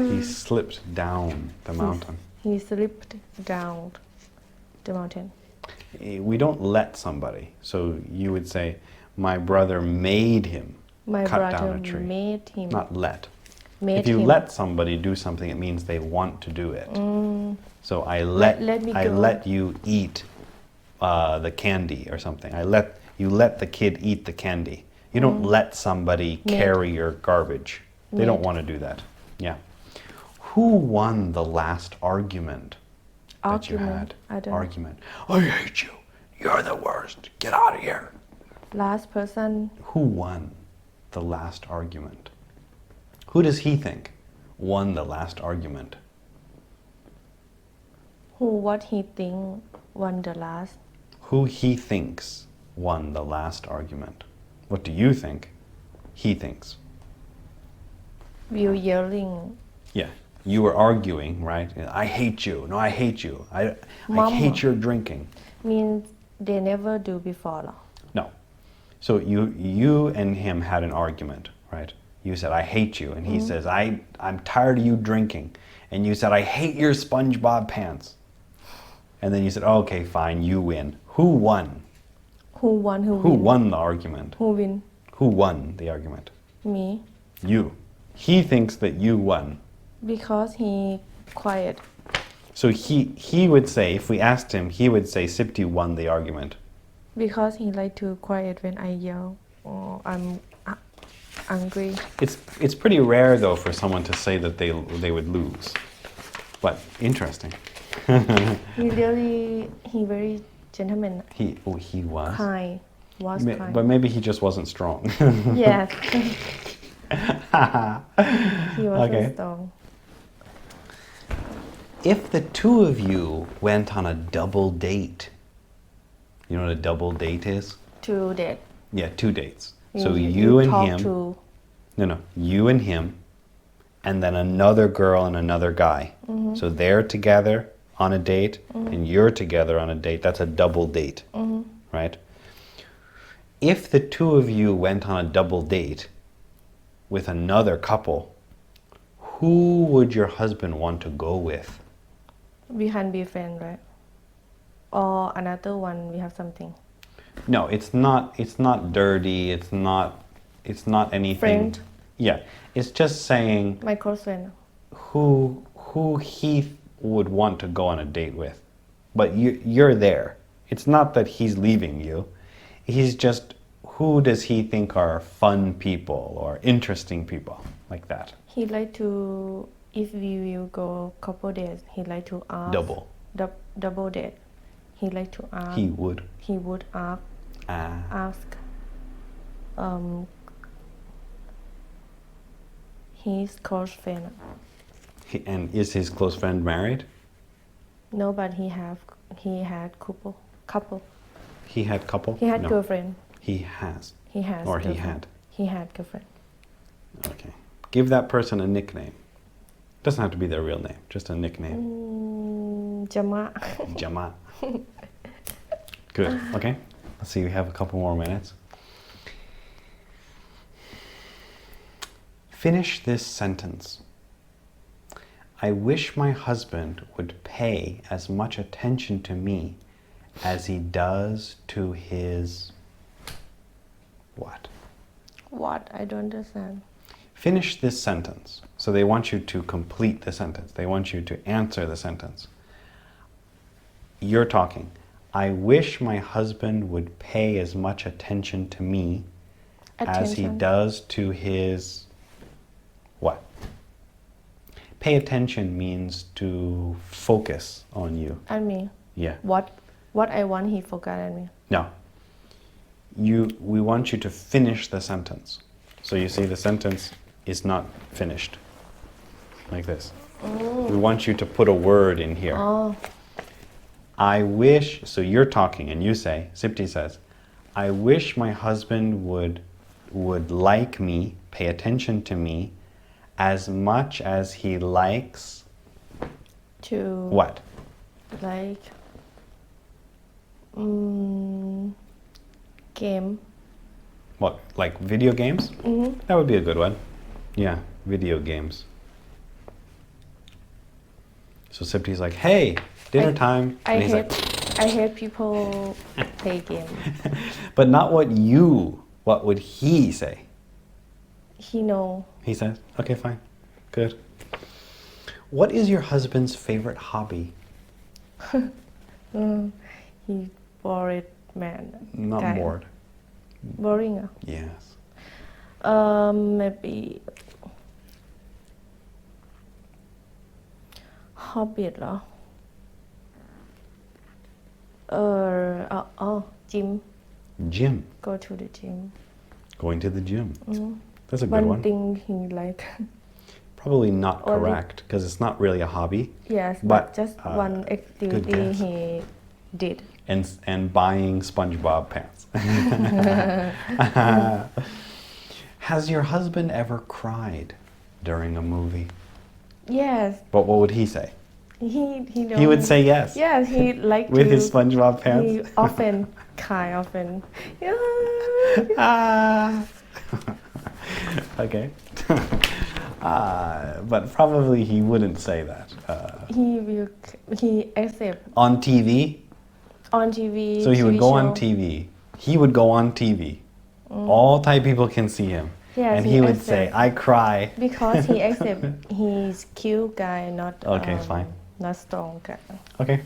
He slipped down the mountain. he slipped down the mountain We don't let somebody. So you would say, my brother made him my cut brother down a tree. made him Not let. made If you him let somebody do something, it means they want to do it. So let me I go. let you eat the candy or something. You let the kid eat the candy. You don't let somebody carry your garbage. They don't Made. want to do that. Yeah. Who won the last argument that you had? Argument. I don't know. Argument. I hate you. You're the worst. Get out of here. last person Who won the last argument? Who does he think won the last argument? who what he think won the last Who he thinks won the last argument? What do you think he thinks? you yelling Yeah, you were arguing, right? I hate you. No, I hate you. I Mama. hate your drinking. means they never do before หรอ No. So you and him had an argument, right? You said, I hate you. And he says, I'm tired of you drinking. And you said, I hate your SpongeBob pants. And then you said, oh, okay, fine, you win. Who won? who won Who win won the argument? who win Who won the argument? me You. He thinks that you won. because he quiet So he would say, if we asked him, he would say Sipti won the argument. because he like to quiet when I yell or I'm angry It's pretty rare though for someone to say that they would lose. But interesting. he very gentleman He was. kind was kind But maybe he just wasn't strong. yes he was Okay. strong If the two of you went on a double date, you know what a double date is? to that Yeah, 2 dates. So you and talk him. to No, you and him, and then another girl and another guy. So they're together on a date, and you're together on a date. That's a double date, right? If the two of you went on a double date with another couple, who would your husband want to go with? we can be friends right or another one we have something No, it's not dirty. It's not anything. Friend. Yeah, it's just saying my close friend who he would want to go on a date with. But you're there. It's not that he's leaving you. He's just, who does he think are fun people or interesting people like that? he like to if we will go couple days he like to ask Double. double date he like to ask He would. he would ask his close friend And is his close friend married? no but he had couple He had couple? he had No. girlfriend He has. he has Or he girlfriend. had. he had girlfriend Okay. Give that person a nickname. Doesn't have to be their real name, just a nickname. Jama Jama. Good. Okay. Let's see, we have a couple more minutes. Finish this sentence. I wish my husband would pay as much attention to me as he does to his what? what I don't understand Finish this sentence. So they want you to complete the sentence. They want you to answer the sentence. You're talking. I wish my husband would pay as much attention to me as he Attention. does to his what? Pay attention means to focus on you. and me Yeah. what I want he forgot at me No. We want you to finish the sentence. So you see the sentence is not finished. Like this. We want you to put a word in here. I wish, so you're talking and you say, Sipti says, I wish my husband would like me, pay attention to me, as much as he likes to what? like game What, like video games? That would be a good one. Yeah, video games. So Sipti's like, hey, dinner time. I And he's I hate people play game. but not what would he say? He know. He says, okay, fine. Good. What is your husband's favorite hobby? He bored man. Not guy. bored. Boring. Yes. Maybe hobby เหรอgym. Gym. Go to the gym. Going to the gym. That's a good One one. thing he like. Probably not Only- correct because it's not really a hobby. Yes, But, but just one good activity guess. he did. And buying SpongeBob pants. Has your husband ever cried during a movie? Yes, But what would he say? he know. He would say yes. Yes, he like With to. his SpongeBob pants. He often cry often. Ah. Okay. But probably he wouldn't say that. He accept On TV? on TV. So he would TV go show. on TV. He would go on TV. All Thai people can see him. Yes, and he he would say, accept. I cry. Because he accept he's cute guy, not Okay, fine. not strong guy. Okay.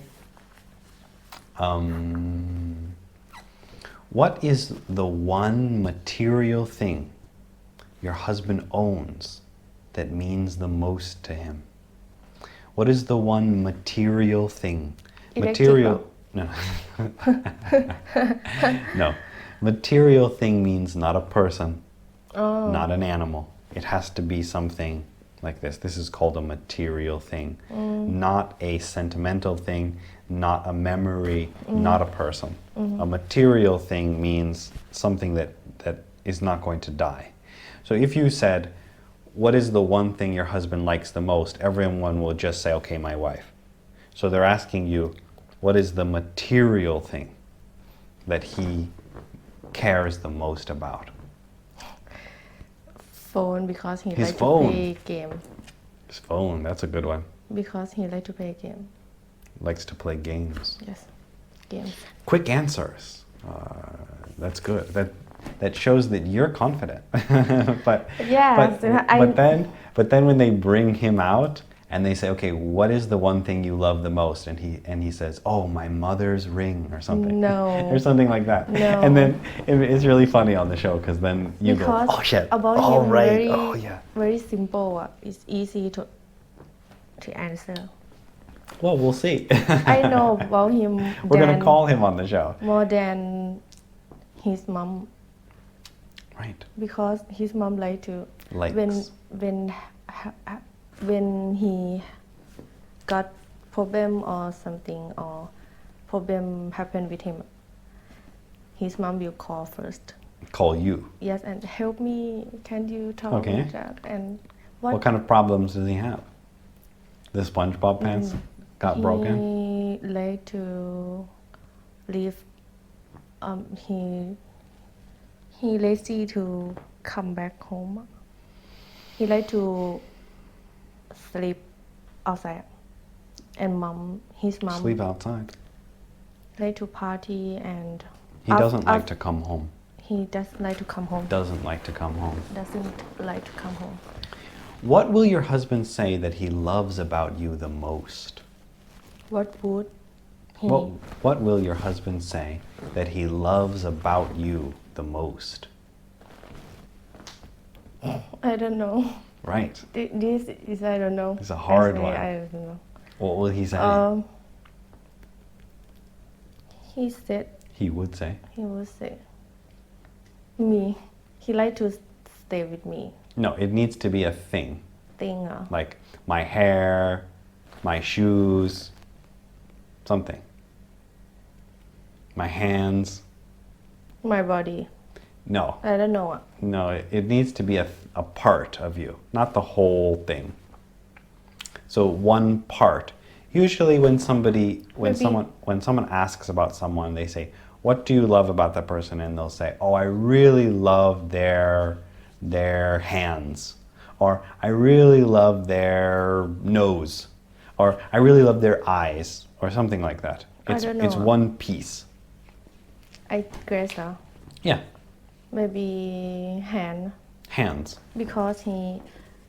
What is the one material thing your husband owns that means the most to him? What is the one material thing? Material. No. No. Material thing means not a person, not an animal. It has to be something like this. This is called a material thing, not a sentimental thing, not a memory, not a person. A material thing means something that is not going to die. So if you said, what is the one thing your husband likes the most? Everyone will just say, okay, my wife. So they're asking you, what is the material thing that he cares the most about? Phone because he His like phone. to play game. His phone, that's a good one. Because he like to play game. Likes to play games. Yes, games. Quick answers. That's good. That shows that you're confident. Yes, but then when they bring him out and they say, okay, what is the one thing you love the most? And he says, oh, my mother's ring or something. No. Or something like that. No. And then it's really funny on the show because then you Because go, oh shit, about oh him right, very, oh yeah. very simple. It's easy to answer. Well, we'll see. I know about him. We're gonna call him on the show. More than his mom. Right. Because his mom like to Likes. when he got problem or something or problem happen with him, his mom will call first. Call you. Yes, and help me. Can you talk Okay. with that? And What kind of problems does he have? The SpongeBob pants got broken? He like to leave. He lazy to come back home. He like to sleep outside, and his mom Sleep outside. like to party and. He doesn't like to come home. He doesn't like to come home. Doesn't like to come home. Doesn't like to come home. What will your husband say that he loves about you the most? What would he? What will your husband say that he loves about you the most? I don't know. Right. This is I don't know. It's a hard Actually, one. I don't know. What will he say? He said He would say. he would say me. He like to stay with me. No, it needs to be a thing. Thing. Like my hair, my shoes, something. My hands. My body. No. I don't know. No, it needs to be a part of you, not the whole thing. So one part. Usually when Maybe- someone asks about someone, they say, what do you love about that person? And they'll say, oh, I really love their hands, or I really love their nose, or I really love their eyes, or something like that. It's, I don't know. It's one piece. I guess so. Yeah, Maybe hands. because he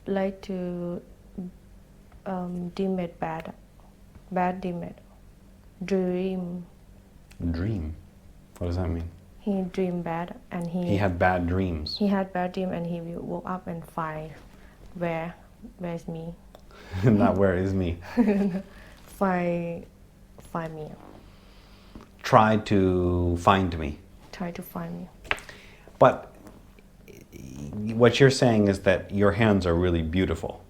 like to dream it bad dream it. Dream. What does that mean? He dream bad and He had bad dreams. he had bad dream and he will woke up and find where's me. Not where is me. Find me. Try to find me. Try to find me. But what you're saying is that your hands are really beautiful,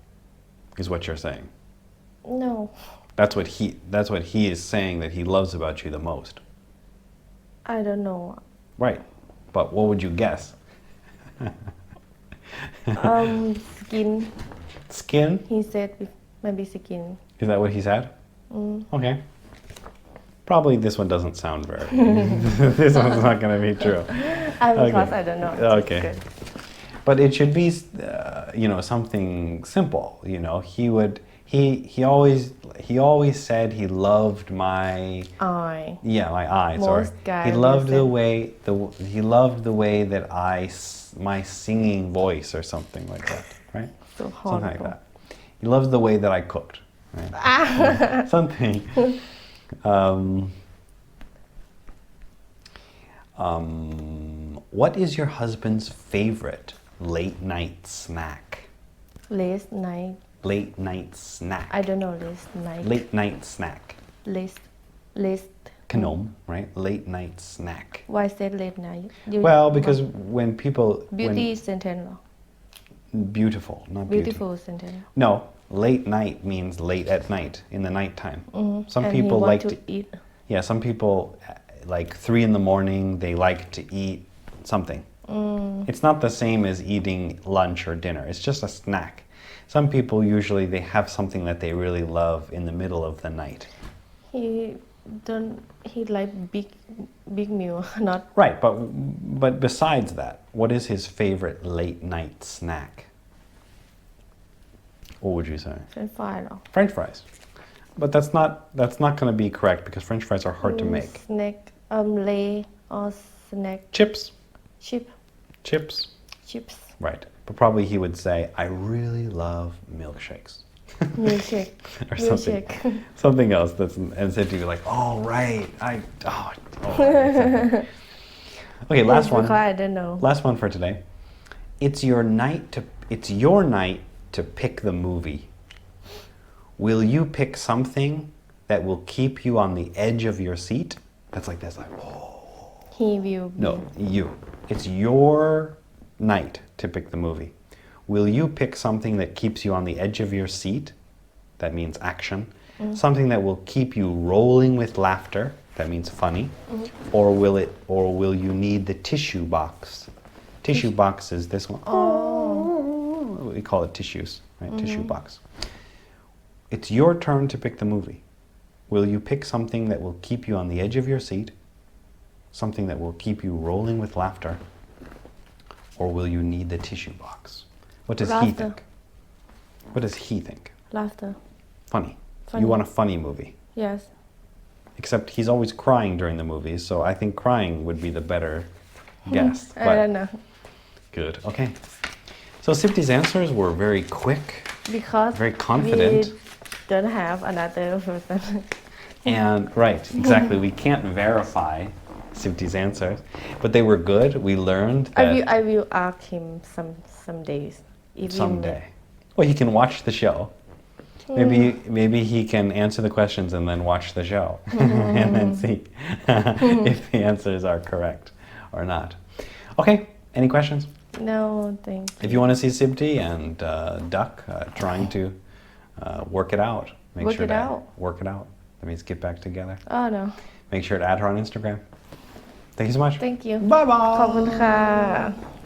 is what you're saying. No, That's what he is saying that he loves about you the most. I don't know. Right. But what would you guess? Skin. Skin? He said maybe skin. Is that what he said? Okay. Probably this one doesn't sound very. This one's not going to be true. Because I don't know. It's Okay. good. But it should be, something simple. He always said he loved my Eye. my eyes. Most Or guys he loved will the way that my singing voice or something like that, right? So Something horrible. like that. He loves the way that I cooked, right? Something. What is your husband's favorite late night snack? Last night. Late night snack. I don't know last night. Late night snack. Last. Kanom, right? Late night snack. Why said late night? Well, because when people... Beauty sentence. Beautiful, not beauty. Beautiful sentence. No, late night means late at night, in the nighttime. Some And people he like want to eat. Yeah, some people, like 3 a.m, they like to eat something. It's not the same as eating lunch or dinner. It's just a snack. Some people usually, they have something that they really love in the middle of the night. He like big meal, not Right, but besides that, what is his favorite late night snack? What would you say? French fry. French fries. But that's not going to be correct because French fries are hard to make. Snack, lay or snack. Chips. Chips. Right. But probably he would say, I really love milkshakes. Milkshake. Or something. Milkshake. Something else and said to you like, oh, right. Exactly. Okay, last one. I don't know. Last one for today. It's your night to pick the movie. Will you pick something that will keep you on the edge of your seat? That's like this, like, whoa. He will. No, you. It's your night to pick the movie. Will you pick something that keeps you on the edge of your seat? That means action. Something that will keep you rolling with laughter. That means funny. Or will you need the tissue box? Tissue box is this one. Oh. We call it tissues, right? Tissue box. It's your turn to pick the movie. Will you pick something that will keep you on the edge of your seat? Something that will keep you rolling with laughter? Or will you need the tissue box? What does he Laughter. think? What does he think? Laughter. Funny. Funny. You want a funny movie. Yes. Except he's always crying during the movies, so I think crying would be the better guess. I don't know. Good. Okay. So Sipti's answers were very quick, Because very confident. we don't have another person. And right, exactly. We can't verify Sipti's answers, but they were good. We learned that I will ask him some days. If someday. Well, he can watch the show. Maybe he can answer the questions and then watch the show and then see if the answers are correct or not. Okay, any questions? No, thank you. If you want to see Sipti and Duck trying to work it out, Work it out? Work it out. That means get back together. Oh no. Make sure to add her on Instagram. Thank you so much. Thank you. Bye bye. ขอบคุณค่ะ